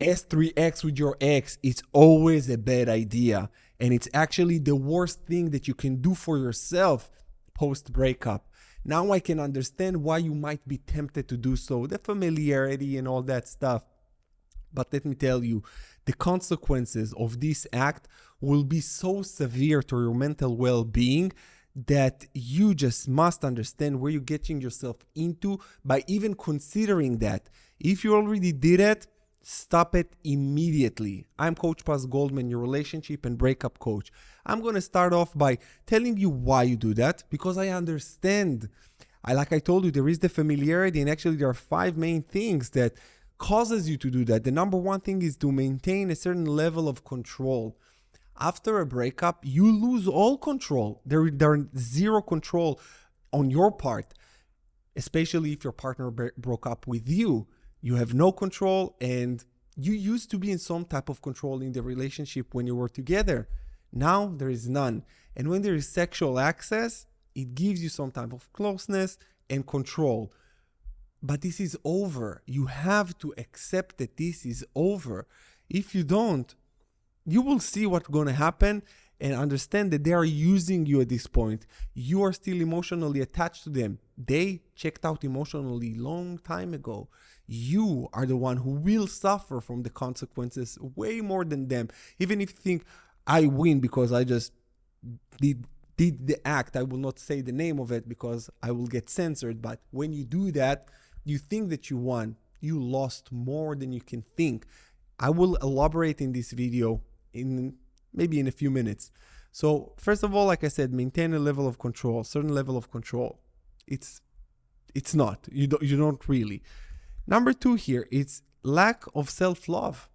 S3X with your ex, it's always a bad idea. And it's actually the worst thing that you can do for yourself post breakup. Now I can understand why you might be tempted to do so, the familiarity and all that stuff. But let me tell you, the consequences of this act will be so severe to your mental well-being that you just must understand where you're getting yourself into by even considering that. If you already did it, stop it immediately. I'm Coach Goldman, your relationship and breakup coach. I'm going to start off by telling you why you do that, because I understand. Like I told you, there is the familiarity, and actually there are 5 main things that causes you to do that. The number one thing is to maintain a certain level of control. After a breakup, you lose all control. There is zero control on your part, especially if your partner broke up with you. You have no control, and you used to be in some type of control in the relationship when you were together. Now there is none. And when there is sexual access, it gives you some type of closeness and control. But this is over. You have to accept that this is over. If you don't, you will see what's going to happen and understand that they are using you at this point. You are still emotionally attached to them. They checked out emotionally long time ago. You are the one who will suffer from the consequences way more than them. Even if you think, I win because I just did the act. I will not say the name of it because I will get censored. But when you do that, you think that you won. You lost more than you can think. I will elaborate in this video maybe in a few minutes. So first of all, like I said, maintain a level of control, certain level of control. It's not. You don't really. Number 2 here, it's lack of self-love.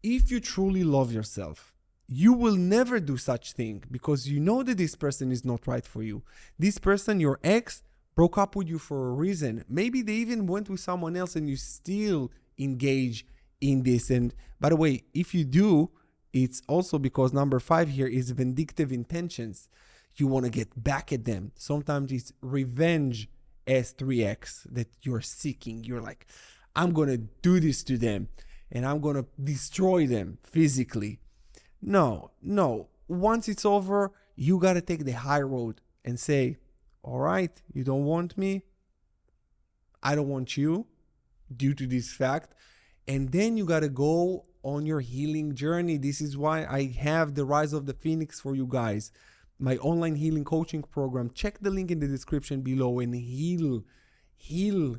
If you truly love yourself, you will never do such thing because you know that this person is not right for you. This person, your ex, broke up with you for a reason. Maybe they even went with someone else and you still engage in this. And by the way, if you do, it's also because number 5 here is vindictive intentions. You want to get back at them. Sometimes it's revenge S3X that you're seeking. You're like, I'm going to do this to them and I'm going to destroy them physically. No. Once it's over, you got to take the high road and say, all right, you don't want me. I don't want you due to this fact. And then you got to go on your healing journey. This is why I have the Rise of the Phoenix for you guys, my online healing coaching program. Check the link in the description below and heal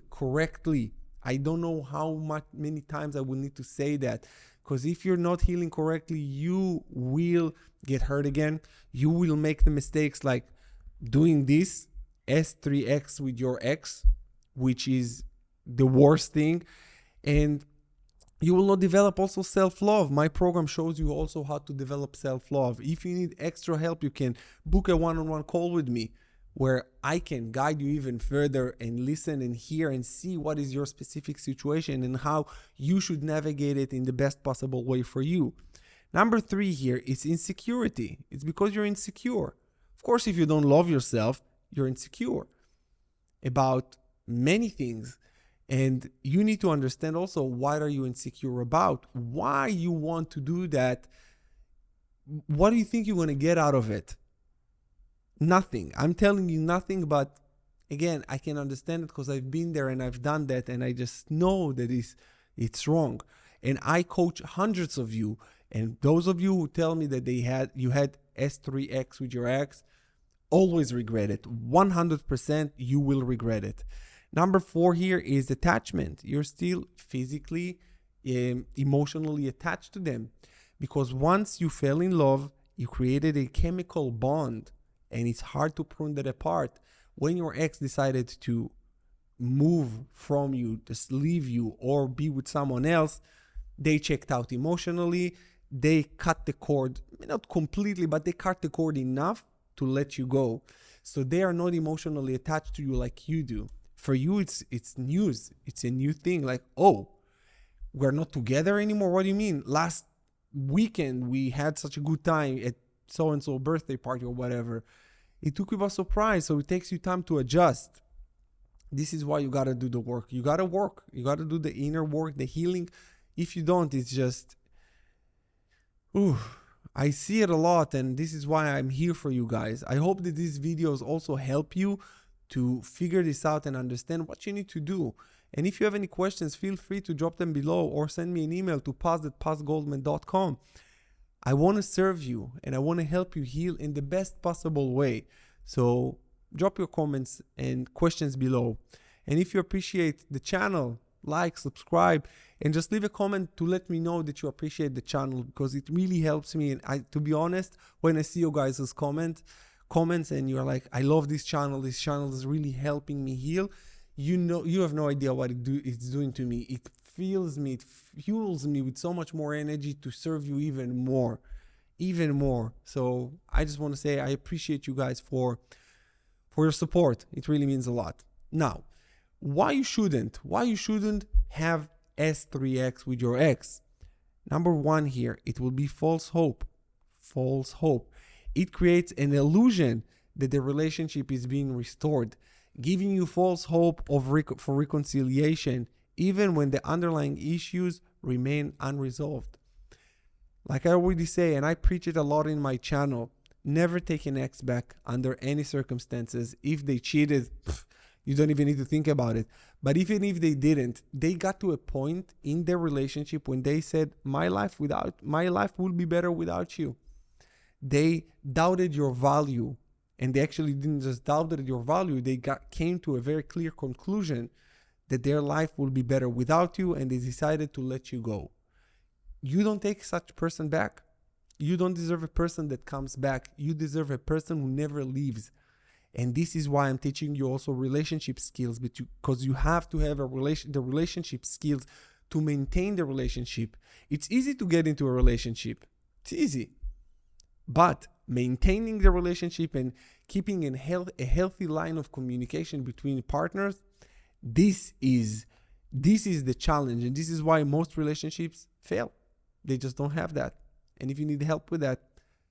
correctly. I don't know many times I will need to say that, because if you're not healing correctly, you will get hurt again. You will make the mistakes like doing this S3X with your ex, which is the worst thing. And you will not develop also self-love. My program shows you also how to develop self-love. If you need extra help, you can book a one-on-one call with me where I can guide you even further and listen and hear and see what is your specific situation and how you should navigate it in the best possible way for you. Number 3 here is insecurity. It's because you're insecure. Of course, if you don't love yourself, you're insecure about many things. And you need to understand also, what are you insecure about? Why you want to do that? What do you think you're going to get out of it? Nothing. I'm telling you nothing, but again, I can understand it because I've been there and I've done that, and I just know that it's wrong. And I coach hundreds of you, and those of you who tell me that you had S3X with your ex, always regret it. 100% you will regret it. Number 4 here is attachment. You're still physically, emotionally attached to them, because once you fell in love, you created a chemical bond, and it's hard to prune that apart. When your ex decided to move from you, just leave you or be with someone else, they checked out emotionally. They cut the cord, not completely, but they cut the cord enough to let you go. So they are not emotionally attached to you like you do. For you, it's news. It's a new thing. Like, oh, we're not together anymore? What do you mean? Last weekend, we had such a good time at so-and-so birthday party or whatever. It took you by surprise, so it takes you time to adjust. This is why you got to do the work. You got to work. You got to do the inner work, the healing. If you don't, it's just, I see it a lot, and this is why I'm here for you guys. I hope that these videos also help you to figure this out and understand what you need to do. And if you have any questions, feel free to drop them below or send me an email to paz@pazgoldman.com. I want to serve you and I want to help you heal in the best possible way. So drop your comments and questions below. And if you appreciate the channel, like, subscribe, and just leave a comment to let me know that you appreciate the channel, because it really helps me. And to be honest, when I see you guys' comments and you're like, I love this channel is really helping me heal, you have no idea what it's doing to me. It fuels me with so much more energy to serve you even more. So I just want to say I appreciate you guys for your support. It really means a lot. Now, why you shouldn't have S3X with your ex. Number one here, it will be false hope. It creates an illusion that the relationship is being restored, giving you false hope for reconciliation, even when the underlying issues remain unresolved. Like I already say, and I preach it a lot in my channel, never take an ex back under any circumstances. If they cheated, you don't even need to think about it. But even if they didn't, they got to a point in their relationship when they said, my life will be better without you. They doubted your value, and they actually didn't just doubt your value. They came to a very clear conclusion that their life will be better without you, and they decided to let you go. You don't take such person back. You don't deserve a person that comes back. You deserve a person who never leaves. And this is why I'm teaching you also relationship skills, because you have to have the relationship skills to maintain the relationship. It's easy to get into a relationship. It's easy. But maintaining the relationship and keeping a healthy line of communication between partners, this is the challenge. And this is why most relationships fail. They just don't have that. And if you need help with that,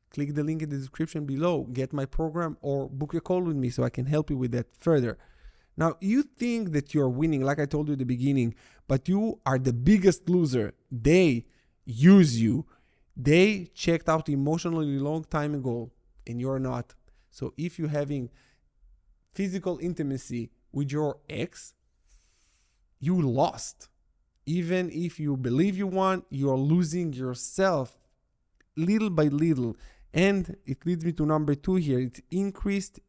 click the link in the description below, get my program, or book a call with me so I can help you with that further. Now, you think that you're winning, like I told you at the beginning, but you are the biggest loser. They use you. They checked out emotionally long time ago, and you're not. So if you're having physical intimacy with your ex, you lost. Even if you believe you won, you're losing yourself little by little. And it leads me to number 2 here. It's increased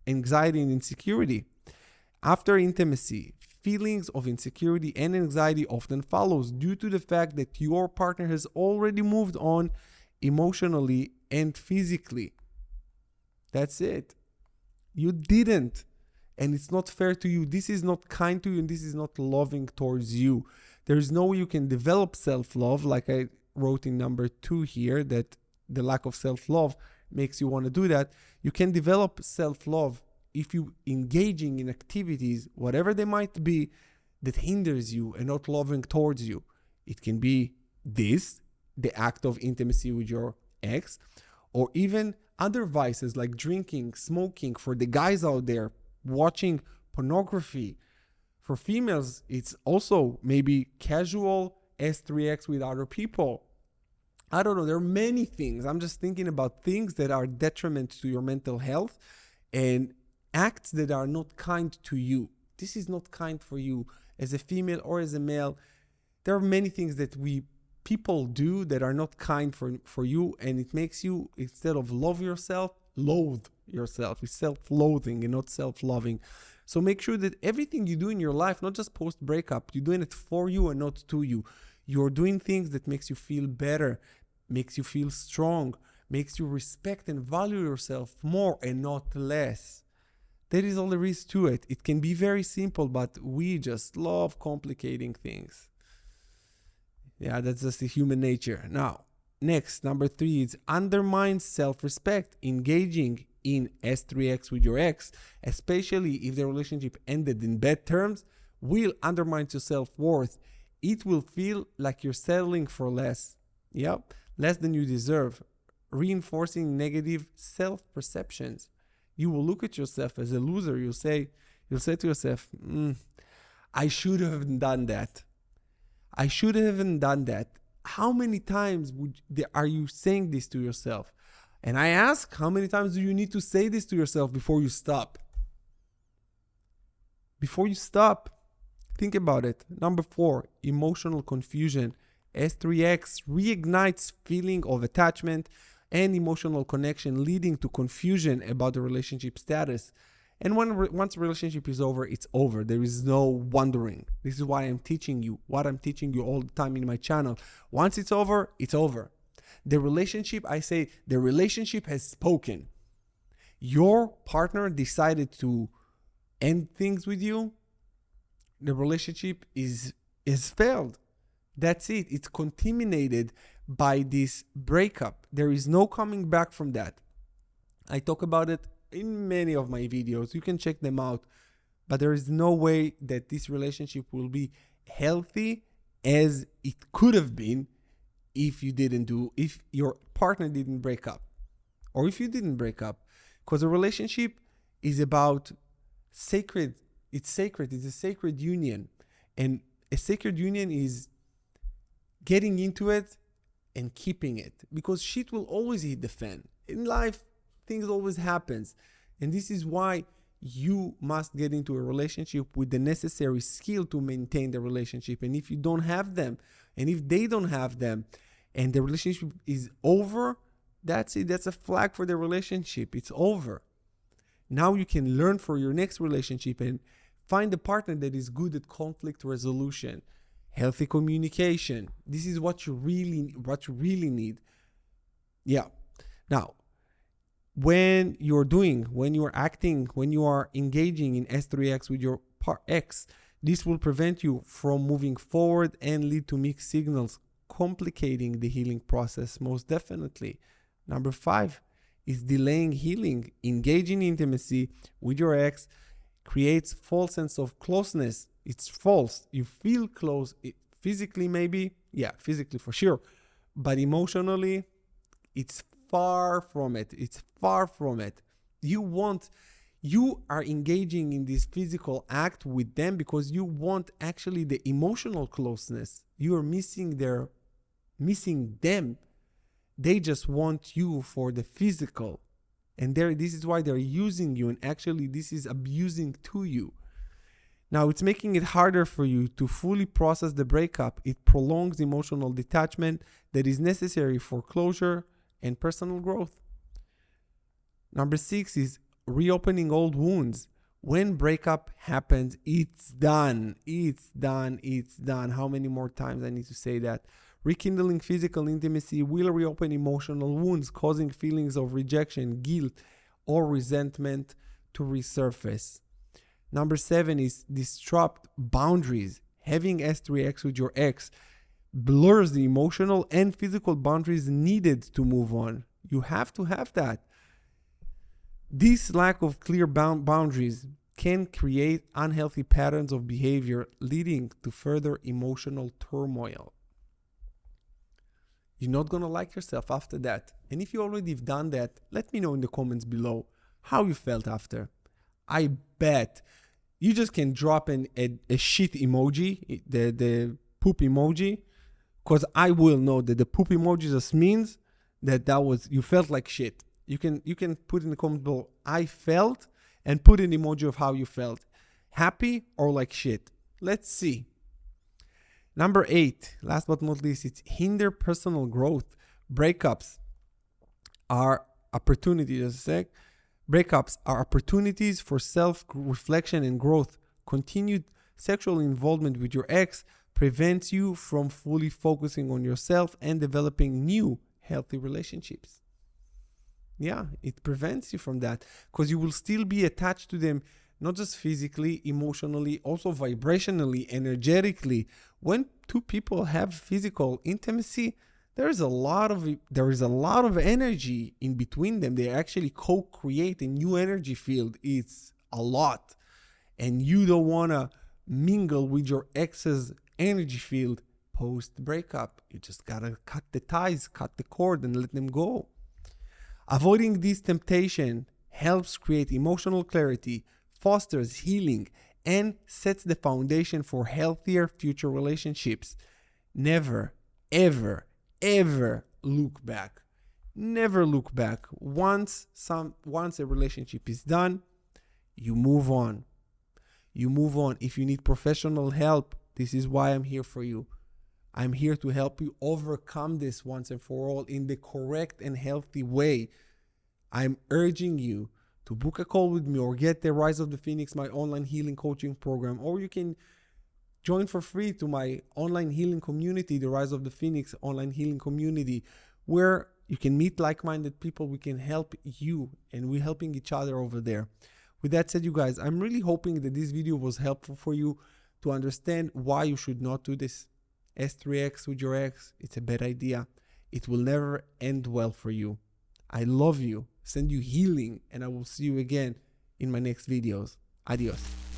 anxiety and insecurity. After intimacy, feelings of insecurity and anxiety often follows due to the fact that your partner has already moved on emotionally and physically. That's it. You didn't. And it's not fair to you. This is not kind to you, and this is not loving towards you. There is no way you can develop self-love, like I wrote in number 2 here, that the lack of self-love makes you want to do that. You can develop self-love if you engaging in activities, whatever they might be, that hinders you and not loving towards you. It can be the act of intimacy with your ex, or even other vices like drinking, smoking. For the guys out there, watching pornography. For females, it's also maybe casual S3X with other people. I don't know. There are many things. I'm just thinking about things that are detriment to your mental health and acts that are not kind to you. This is not kind for you as a female or as a male. There are many things that people do that are not kind for you, and it makes you, instead of love yourself, loathe yourself. It's self-loathing and not self-loving. So make sure that everything you do in your life, not just post-breakup, you're doing it for you and not to you. You're doing things that makes you feel better, makes you feel strong, makes you respect and value yourself more and not less. That is all there is to it. It can be very simple, but we just love complicating things. Yeah, that's just the human nature. Now, next, number 3 is undermines self-respect. Engaging in S3X with your ex, especially if the relationship ended in bad terms, will undermine your self-worth. It will feel like you're settling for less. Yep, less than you deserve, reinforcing negative self-perceptions. You will look at yourself as a loser. You'll say to yourself, I should have done that. I should haven't done that. How many times are you saying this to yourself? And I ask, how many times do you need to say this to yourself before you stop? Before you stop, think about it. Number 4, emotional confusion. S3X reignites feeling of attachment and emotional connection, leading to confusion about the relationship status. And once the relationship is over, it's over. There is no wondering. This is why I'm teaching you what I'm teaching you all the time in my channel. Once it's over, it's over. The relationship, I say, the relationship has spoken. Your partner decided to end things with you. The relationship is failed. That's it. It's contaminated by this breakup. There is no coming back from that. I talk about it in many of my videos. You can check them out. But there is no way that this relationship will be healthy as it could have been if your partner didn't break up, or if you didn't break up. Because a relationship is about sacred. It's sacred. It's a sacred union. And a sacred union is getting into it and keeping it, because shit will always hit the fan. In life, things always happens. And this is why you must get into a relationship with the necessary skill to maintain the relationship. And if you don't have them, and if they don't have them, and the relationship is over, that's it. That's a flag for the relationship. It's over. Now you can learn for your next relationship and find a partner that is good at conflict resolution, healthy communication. This is what you really need. Yeah. Now, when you are engaging in S3X with your ex, this will prevent you from moving forward and lead to mixed signals, complicating the healing process most definitely. Number 5 is delaying healing. Engaging in intimacy with your ex creates false sense of closeness. It's false. You feel close physically, maybe. Yeah, physically for sure. But emotionally, it's far from it. It's far from it. You are engaging in this physical act with them because you want actually the emotional closeness. You are missing them. They just want you for the physical. And this is why they're using you. And actually, this is abusing to you. Now, it's making it harder for you to fully process the breakup. It prolongs emotional detachment that is necessary for closure and personal growth. Number 6 is reopening old wounds. When breakup happens, it's done. It's done. It's done. How many more times I need to say that? Rekindling physical intimacy will reopen emotional wounds, causing feelings of rejection, guilt, or resentment to resurface. Number 7 is disrupt boundaries. Having S3X with your ex blurs the emotional and physical boundaries needed to move on. You have to have that. This lack of clear boundaries can create unhealthy patterns of behavior, leading to further emotional turmoil. You're not going to like yourself after that. And if you already have done that, let me know in the comments below how you felt after. I bet you just can drop a shit emoji, the poop emoji, because I will know that the poop emoji just means that you felt like shit. You can put in the comment below, I felt, and put an emoji of how you felt. Happy or like shit. Let's see. Number 8, last but not least, it's hinder personal growth. Breakups are opportunities. Breakups are opportunities for self-reflection and growth. Continued sexual involvement with your ex prevents you from fully focusing on yourself and developing new healthy relationships. Yeah, it prevents you from that because you will still be attached to them, not just physically, emotionally, also vibrationally, energetically. When two people have physical intimacy, there is a lot of energy in between them. They actually co-create a new energy field. It's a lot. And you don't want to mingle with your ex's energy field post breakup. You just got to cut the ties, cut the cord, and let them go. Avoiding this temptation helps create emotional clarity, fosters healing, and sets the foundation for healthier future relationships. Never, ever, ever look back. Never look back. Once a relationship is done, you move on. You move on. If you need professional help, this is why I'm here for you. I'm here to help you overcome this once and for all in the correct and healthy way. I'm urging you to book a call with me or get the Rise of the Phoenix, my online healing coaching program, or you can join for free to my online healing community, the Rise of the Phoenix online healing community, where you can meet like-minded people. We can help you, and we're helping each other over there. With that said, you guys, I'm really hoping that this video was helpful for you to understand why you should not do this. S3X with your ex, it's a bad idea. It will never end well for you. I love you, send you healing, and I will see you again in my next videos. Adios.